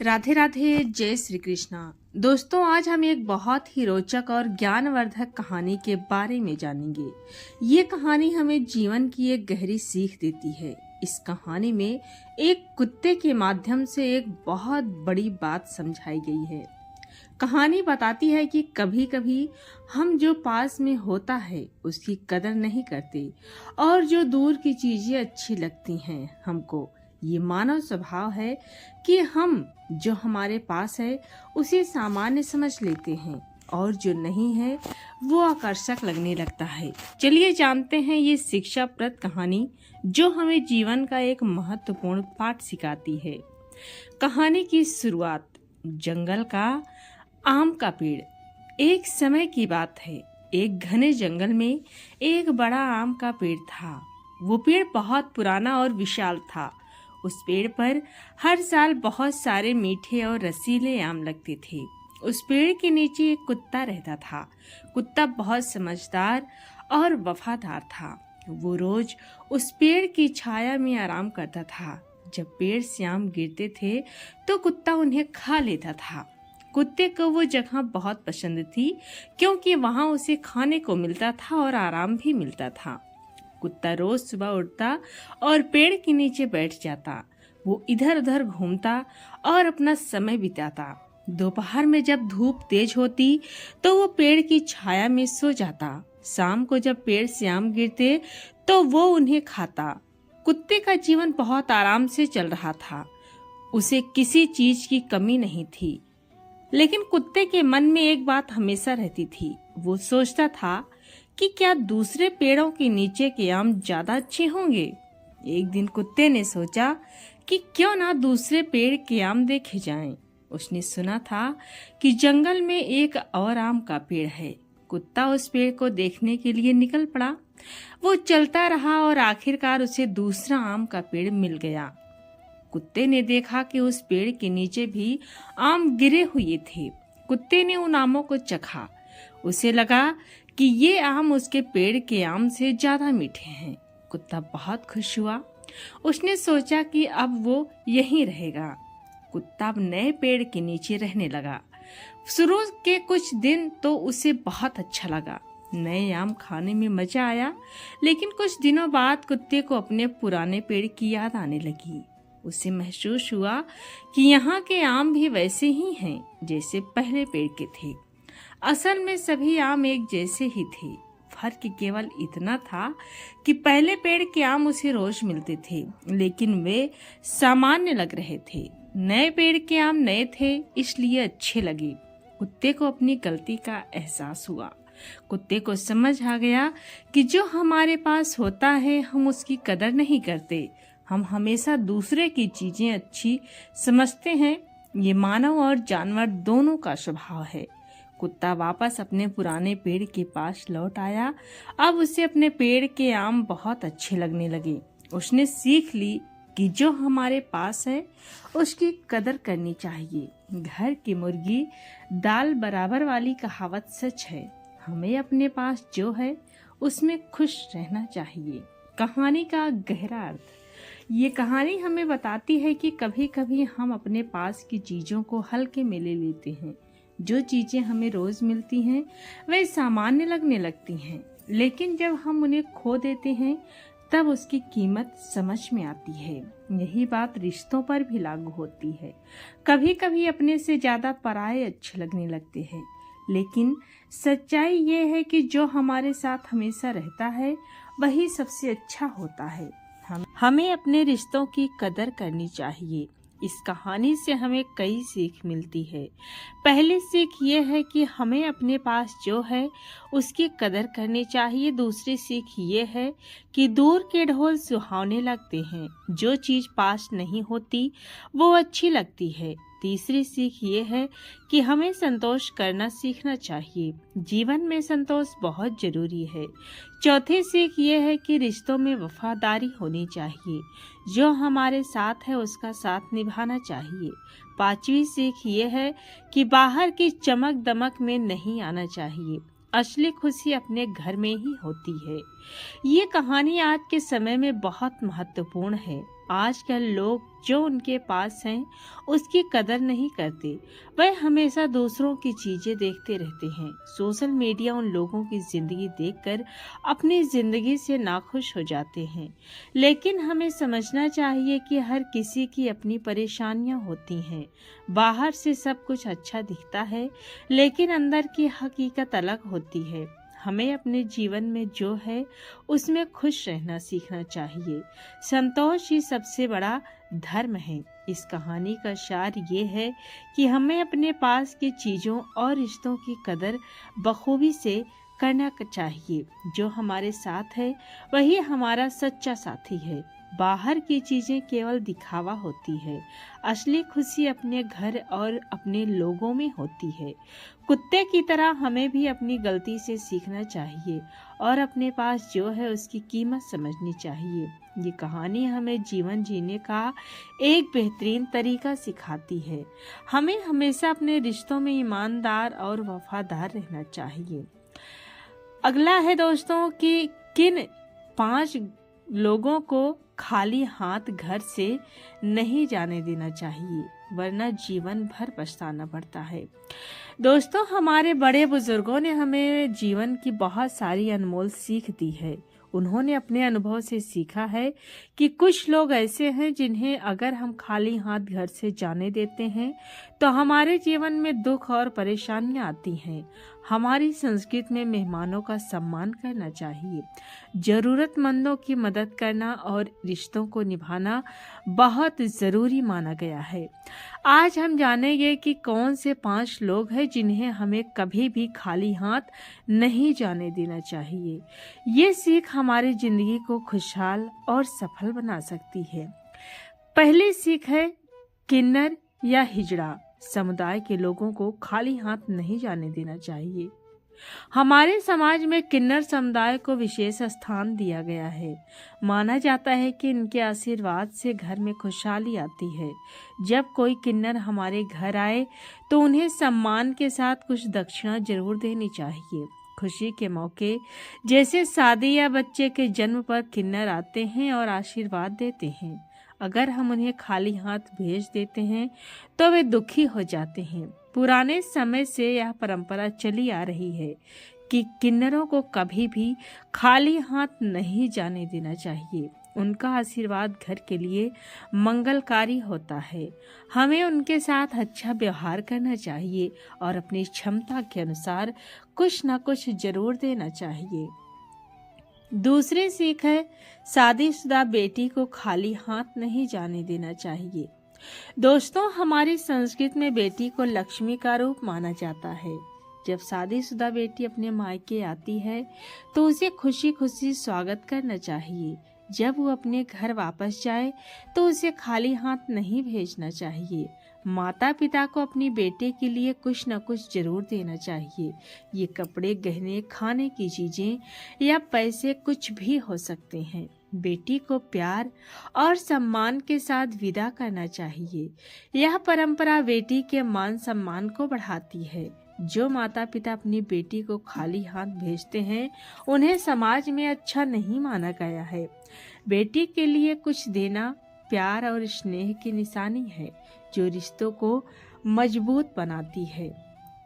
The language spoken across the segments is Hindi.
राधे राधे। जय श्री कृष्णा। दोस्तों, आज हम एक बहुत ही रोचक और ज्ञानवर्धक कहानी के बारे में जानेंगे। ये कहानी हमें जीवन की एक गहरी सीख देती है। इस कहानी में एक कुत्ते के माध्यम से एक बहुत बड़ी बात समझाई गई है। कहानी बताती है कि कभी कभी हम जो पास में होता है उसकी कदर नहीं करते, और जो दूर की चीजें अच्छी लगती हैं हमको, ये मानव स्वभाव है कि हम जो हमारे पास है उसे सामान्य समझ लेते हैं, और जो नहीं है वो आकर्षक लगने लगता है। चलिए जानते हैं ये शिक्षाप्रद कहानी जो हमें जीवन का एक महत्वपूर्ण पाठ सिखाती है। कहानी की शुरुआत। जंगल का आम का पेड़। एक समय की बात है, एक घने जंगल में एक बड़ा आम का पेड़ था। वो पेड़ बहुत पुराना और विशाल था। उस पेड़ पर हर साल बहुत सारे मीठे और रसीले आम लगते थे। उस पेड़ के नीचे एक कुत्ता रहता था। कुत्ता बहुत समझदार और वफादार था। वो रोज उस पेड़ की छाया में आराम करता था। जब पेड़ से आम गिरते थे तो कुत्ता उन्हें खा लेता था। कुत्ते को वो जगह बहुत पसंद थी, क्योंकि वहाँ उसे खाने को मिलता था और आराम भी मिलता था। कुत्ता रोज सुबह उठता और पेड़ के नीचे बैठ जाता। वो इधर उधर घूमता और अपना समय बिताता। दोपहर में जब धूप तेज होती तो वो पेड़ की छाया में सो जाता। शाम को जब पेड़ से आम गिरते तो वो उन्हें खाता। कुत्ते का जीवन बहुत आराम से चल रहा था। उसे किसी चीज की कमी नहीं थी। लेकिन कुत्ते के मन में एक बात हमेशा रहती थी। वो सोचता था कि क्या दूसरे पेड़ों के नीचे के आम ज्यादा अच्छे होंगे। एक दिन कुत्ते ने सोचा कि क्यों ना दूसरे पेड़ के आम देखे जाएं। उसने सुना था कि जंगल में एक और आम का पेड़ है। कुत्ता उस पेड़ को देखने के लिए निकल पड़ा। वो चलता रहा और आखिरकार उसे दूसरा आम का पेड़ मिल गया। कुत्ते ने देखा कि उस पेड़ के नीचे भी आम गिरे हुए थे। कुत्ते ने उन आमों को चखा। उसे लगा कि ये आम उसके पेड़ के आम से ज्यादा मीठे हैं। कुत्ता बहुत खुश हुआ। उसने सोचा कि अब वो यहीं रहेगा। कुत्ता अब नए पेड़ के नीचे रहने लगा। शुरू के कुछ दिन तो उसे बहुत अच्छा लगा। नए आम खाने में मजा आया, लेकिन कुछ दिनों बाद कुत्ते को अपने पुराने पेड़ की याद आने लगी। उसे महसूस हुआ कि यहाँ के आम भी वैसे ही हैं जैसे पहले पेड़ के थे। असल में सभी आम एक जैसे ही थे। फर्क केवल इतना था कि पहले पेड़ के आम उसे रोज मिलते थे, लेकिन वे सामान्य लग रहे थे। नए पेड़ के आम नए थे, इसलिए अच्छे लगे। कुत्ते को अपनी गलती का एहसास हुआ। कुत्ते को समझ आ गया कि जो हमारे पास होता है हम उसकी कदर नहीं करते। हम हमेशा दूसरे की चीजें अच्छी समझते हैं। ये मानव और जानवर दोनों का स्वभाव है। कुत्ता वापस अपने पुराने पेड़ के पास लौट आया। अब उसे अपने पेड़ के आम बहुत अच्छे लगने लगे। उसने सीख ली कि जो हमारे पास है उसकी कदर करनी चाहिए। घर की मुर्गी दाल बराबर वाली कहावत सच है। हमें अपने पास जो है उसमें खुश रहना चाहिए। कहानी का गहरा अर्थ। ये कहानी हमें बताती है कि कभी कभी हम अपने पास की चीजों को हल्के में ले लेते हैं। जो चीजें हमें रोज मिलती हैं वे सामान्य लगने लगती हैं, लेकिन जब हम उन्हें खो देते हैं तब उसकी कीमत समझ में आती है। यही बात रिश्तों पर भी लागू होती है। कभी कभी अपने से ज्यादा पराये अच्छे लगने लगते हैं, लेकिन सच्चाई ये है कि जो हमारे साथ हमेशा रहता है वही सबसे अच्छा होता है। हमें अपने रिश्तों की कदर करनी चाहिए। इस कहानी से हमें कई सीख मिलती है। पहली सीख ये है कि हमें अपने पास जो है उसकी कदर करनी चाहिए। दूसरी सीख ये है कि दूर के ढोल सुहावने लगते हैं, जो चीज पास नहीं होती वो अच्छी लगती है। तीसरी सीख ये है कि हमें संतोष करना सीखना चाहिए। जीवन में संतोष बहुत जरूरी है। चौथी सीख ये है कि रिश्तों में वफादारी होनी चाहिए। जो हमारे साथ है उसका साथ निभाना चाहिए। पांचवी सीख ये है कि बाहर की चमक दमक में नहीं आना चाहिए। असली खुशी अपने घर में ही होती है। ये कहानी आज के समय में बहुत महत्वपूर्ण है। आजकल लोग जो उनके पास हैं उसकी कदर नहीं करते। वह हमेशा दूसरों की चीजें देखते रहते हैं। सोशल मीडिया उन लोगों की जिंदगी देखकर अपनी जिंदगी से नाखुश हो जाते हैं। लेकिन हमें समझना चाहिए कि हर किसी की अपनी परेशानियां होती हैं। बाहर से सब कुछ अच्छा दिखता है, लेकिन अंदर की हकीकत अलग होती है। हमें अपने जीवन में जो है उसमें खुश रहना सीखना चाहिए। संतोष ही सबसे बड़ा धर्म है। इस कहानी का सार ये है कि हमें अपने पास की चीजों और रिश्तों की कदर बखूबी से करना चाहिए। जो हमारे साथ है वही हमारा सच्चा साथी है। बाहर की चीजें केवल दिखावा होती है। असली खुशी अपने घर और अपने लोगों में होती है। कुत्ते की तरह हमें भी अपनी गलती से सीखना चाहिए और अपने पास जो है उसकी कीमत समझनी चाहिए। ये कहानी हमें जीवन जीने का एक बेहतरीन तरीका सिखाती है। हमें हमेशा अपने रिश्तों में ईमानदार और वफादार रहना चाहिए। अगला है दोस्तों कि किन 5 लोगों को खाली हाथ घर से नहीं जाने देना चाहिए, वरना जीवन भर पछताना पड़ता है। दोस्तों, हमारे बड़े बुजुर्गों ने हमें जीवन की बहुत सारी अनमोल सीख दी है। उन्होंने अपने अनुभव से सीखा है कि कुछ लोग ऐसे हैं जिन्हें अगर हम खाली हाथ घर से जाने देते हैं तो हमारे जीवन में दुख और परेशानियां आती हैं। हमारी संस्कृति में मेहमानों का सम्मान करना चाहिए। जरूरतमंदों की मदद करना और रिश्तों को निभाना बहुत जरूरी माना गया है। आज हम जानेंगे कि कौन से 5 लोग हैं जिन्हें हमें कभी भी खाली हाथ नहीं जाने देना चाहिए। ये सीख हमारी जिंदगी को खुशहाल और सफल बना सकती है। पहली सीख है किन्नर या हिजड़ा समुदाय के लोगों को खाली हाथ नहीं जाने देना चाहिए। हमारे समाज में किन्नर समुदाय को विशेष स्थान दिया गया है। माना जाता है कि इनके आशीर्वाद से घर में खुशहाली आती है। जब कोई किन्नर हमारे घर आए तो उन्हें सम्मान के साथ कुछ दक्षिणा जरूर देनी चाहिए। खुशी के मौके जैसे शादी या बच्चे के जन्म पर किन्नर आते हैं और आशीर्वाद देते हैं। अगर हम उन्हें खाली हाथ भेज देते हैं तो वे दुखी हो जाते हैं। पुराने समय से यह परंपरा चली आ रही है कि किन्नरों को कभी भी खाली हाथ नहीं जाने देना चाहिए। उनका आशीर्वाद घर के लिए मंगलकारी होता है। हमें उनके साथ अच्छा व्यवहार करना चाहिए और अपनी क्षमता के अनुसार कुछ न कुछ जरूर देना चाहिए। दूसरी सीख है शादीशुदा बेटी को खाली हाथ नहीं जाने देना चाहिए। दोस्तों, हमारी संस्कृति में बेटी को लक्ष्मी का रूप माना जाता है। जब शादीशुदा बेटी अपने मायके आती है तो उसे खुशी खुशी स्वागत करना चाहिए। जब वो अपने घर वापस जाए तो उसे खाली हाथ नहीं भेजना चाहिए। माता पिता को अपनी बेटे के लिए कुछ न कुछ जरूर देना चाहिए। ये कपड़े, गहने, खाने की चीजें या पैसे कुछ भी हो सकते हैं। बेटी को प्यार और सम्मान के साथ विदा करना चाहिए। यह परंपरा बेटी के मान सम्मान को बढ़ाती है। जो माता पिता अपनी बेटी को खाली हाथ भेजते हैं उन्हें समाज में अच्छा नहीं माना गया है। बेटी के लिए कुछ देना प्यार और स्नेह की निशानी है जो रिश्तों को मजबूत बनाती है।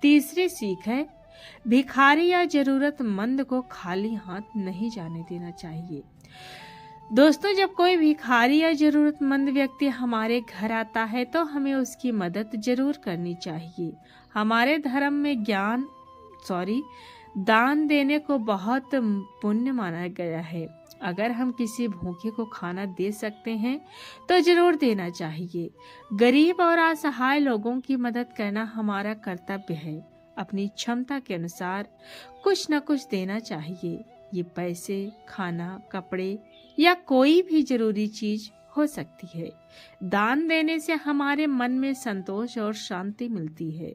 तीसरी सीख है भिखारी या जरूरतमंद को खाली हाथ नहीं जाने देना चाहिए। दोस्तों, जब कोई भिखारी या जरूरतमंद व्यक्ति हमारे घर आता है तो हमें उसकी मदद जरूर करनी चाहिए। हमारे धर्म में दान देने को बहुत पुण्य माना गया है। अगर हम किसी भूखे को खाना दे सकते हैं तो जरूर देना चाहिए। गरीब और असहाय लोगों की मदद करना हमारा कर्तव्य है। अपनी क्षमता के अनुसार कुछ न कुछ देना चाहिए। ये पैसे, खाना, कपड़े या कोई भी जरूरी चीज हो सकती है। दान देने से हमारे मन में संतोष और शांति मिलती है।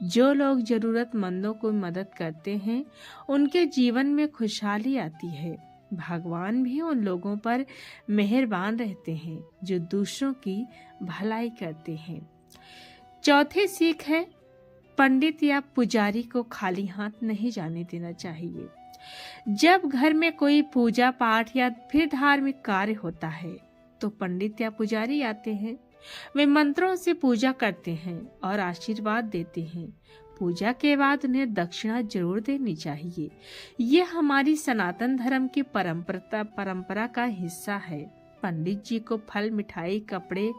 जो लोग जरूरतमंदों को मदद करते हैं उनके जीवन में खुशहाली आती है। भगवान भी उन लोगों पर मेहरबान रहते हैं जो दूसरों की भलाई करते हैं। चौथी सीख है पंडित या पुजारी को खाली हाथ नहीं जाने देना चाहिए। जब घर में कोई पूजा पाठ या फिर धार्मिक कार्य होता है तो पंडित या पुजारी आते हैं। वे मंत्रों से पूजा करते हैं और आशीर्वाद देते हैं। पूजा के बाद उन्हें दक्षिणा जरूर देनी चाहिए। ये हमारी सनातन धर्म की परंपरा का हिस्सा है। पंडित जी को फल, मिठाई, कपड़े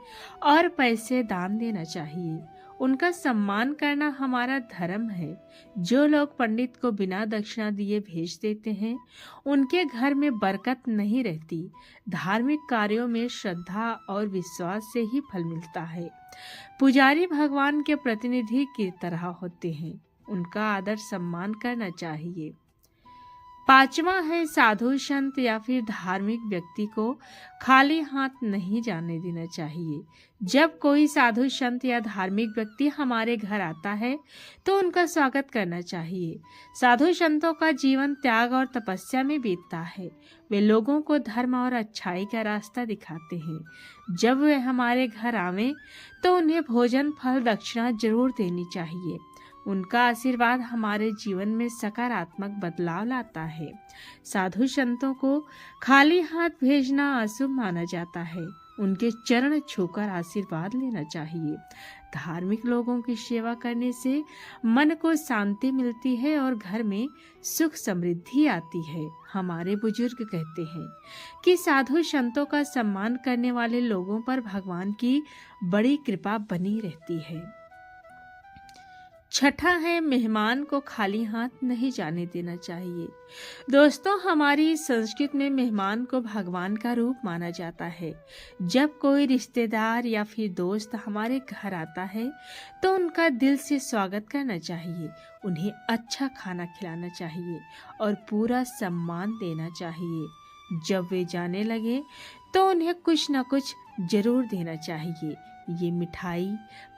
और पैसे दान देना चाहिए। उनका सम्मान करना हमारा धर्म है। जो लोग पंडित को बिना दक्षिणा दिए भेज देते हैं, उनके घर में बरकत नहीं रहती। धार्मिक कार्यों में श्रद्धा और विश्वास से ही फल मिलता है। पुजारी भगवान के प्रतिनिधि की तरह होते हैं। उनका आदर सम्मान करना चाहिए। पांचवा है, साधु संत या फिर धार्मिक व्यक्ति को खाली हाथ नहीं जाने देना चाहिए। जब कोई साधु संत या धार्मिक व्यक्ति हमारे घर आता है तो उनका स्वागत करना चाहिए। साधु संतों का जीवन त्याग और तपस्या में बीतता है। वे लोगों को धर्म और अच्छाई का रास्ता दिखाते हैं। जब वे हमारे घर आवे तो उन्हें भोजन, फल, दक्षिणा जरूर देनी चाहिए। उनका आशीर्वाद हमारे जीवन में सकारात्मक बदलाव लाता है। साधु संतों को खाली हाथ भेजना अशुभ माना जाता है। उनके चरण छूकर आशीर्वाद लेना चाहिए। धार्मिक लोगों की सेवा करने से मन को शांति मिलती है और घर में सुख समृद्धि आती है। हमारे बुजुर्ग कहते हैं कि साधु संतों का सम्मान करने वाले लोगों पर भगवान की बड़ी कृपा बनी रहती है। छठा है, मेहमान को खाली हाथ नहीं जाने देना चाहिए। दोस्तों, हमारी संस्कृति में मेहमान को भगवान का रूप माना जाता है। जब कोई रिश्तेदार या फिर दोस्त हमारे घर आता है तो उनका दिल से स्वागत करना चाहिए। उन्हें अच्छा खाना खिलाना चाहिए और पूरा सम्मान देना चाहिए। जब वे जाने लगे तो उन्हें कुछ न कुछ जरूर देना चाहिए। ये मिठाई,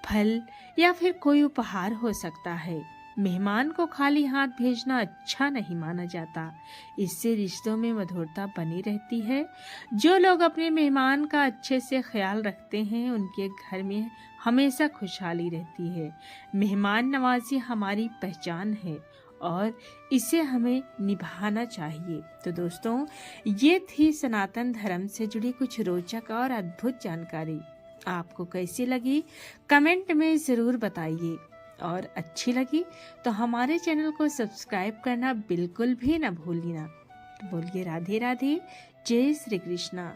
फल या फिर कोई उपहार हो सकता है। मेहमान को खाली हाथ भेजना अच्छा नहीं माना जाता। इससे रिश्तों में मधुरता बनी रहती है। जो लोग अपने मेहमान का अच्छे से ख्याल रखते हैं, उनके घर में हमेशा खुशहाली रहती है। मेहमान नवाजी हमारी पहचान है और इसे हमें निभाना चाहिए। तो दोस्तों, ये थी सनातन धर्म से जुड़ी कुछ रोचक और अद्भुत जानकारी। आपको कैसी लगी कमेंट में ज़रूर बताइए, और अच्छी लगी तो हमारे चैनल को सब्सक्राइब करना बिल्कुल भी ना भूलना। बोलिए राधे राधे, जय श्री कृष्णा।